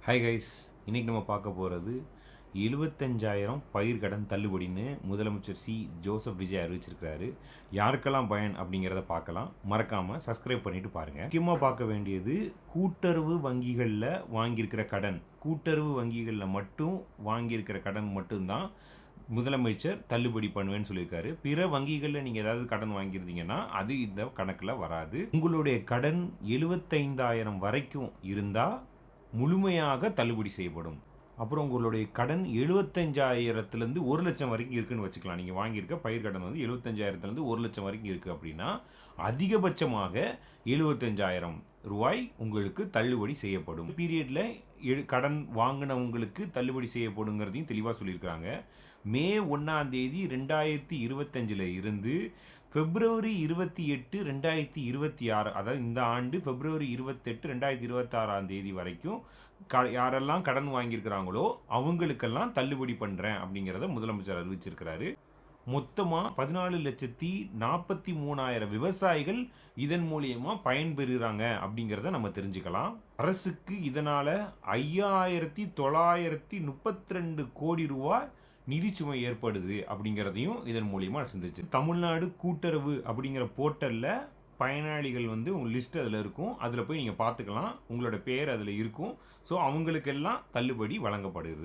Hi guys, இன்றைக்கி நம்ம பார்க்க போகிறது 75,000 பயிர் கடன் தள்ளுபடின்னு முதலமைச்சர் ஜோசப் விஜய் அறிவிச்சிருக்கிறாரு. யாருக்கெல்லாம் பயன் அப்படிங்கிறத பார்க்கலாம். மறக்காமல் சப்ஸ்கிரைப் பண்ணிவிட்டு பாருங்கள். முக்கியமாக பார்க்க வேண்டியது கூட்டுறவு வங்கிகளில் வாங்கியிருக்கிற கடன். கூட்டுறவு வங்கிகளில் மட்டும் வாங்கியிருக்கிற கடன் மட்டும்தான் முதலமைச்சர் தள்ளுபடி பண்ணுவேன்னு சொல்லியிருக்காரு. பிற வங்கிகளில் நீங்கள் ஏதாவது கடன் வாங்கியிருந்தீங்கன்னா அது இந்த கணக்கில் வராது. உங்களுடைய கடன் 75,000 வரைக்கும் இருந்தால் முழுமையாக தள்ளுபடி செய்யப்படும். அப்புறம் உங்களுடைய கடன் 75,000லேருந்து 1,00,000 வரைக்கும் இருக்குன்னு வச்சுக்கலாம். நீங்கள் வாங்கியிருக்க பயிர் கடன் வந்து 75,000லேருந்து 1,00,000 வரைக்கும் இருக்குது அப்படின்னா அதிகபட்சமாக 75,000 ரூபாய் உங்களுக்கு தள்ளுபடி செய்யப்படும். பீரியடில் கடன் வாங்கினவங்களுக்கு தள்ளுபடி செய்யப்படுங்கிறதையும் தெளிவாக சொல்லியிருக்கிறாங்க. மே 1ஆம் தேதி 2025 இருந்து பிப்ரவரி 28, 2026, அதாவது இந்த ஆண்டு பிப்ரவரி 28, 2026ஆம் தேதி வரைக்கும் யாரெல்லாம் கடன் வாங்கியிருக்கிறாங்களோ அவங்களுக்கெல்லாம் தள்ளுபடி பண்ணுறேன் அப்படிங்கிறத முதலமைச்சர் அறிவிச்சிருக்கிறாரு. மொத்தமாக 14,43,000 விவசாயிகள் இதன் மூலியமாக பயன்பெறுகிறாங்க அப்படிங்கிறத நம்ம தெரிஞ்சுக்கலாம். அரசுக்கு இதனால் 5,932 கோடி ரூபாய் நிதிச்சுமை ஏற்படுது அப்படிங்கிறதையும் இதன் மூலியமாக சிந்திச்சு. தமிழ்நாடு கூட்டுறவு அப்படிங்கிற போர்ட்டலில் பயனாளிகள் வந்து உங்கள் லிஸ்ட் அதில் இருக்கும். அதில் போய் நீங்கள் பார்த்துக்கலாம். உங்களோட பேர் அதில் இருக்கும். ஸோ அவங்களுக்கெல்லாம் தள்ளுபடி வழங்கப்படுது.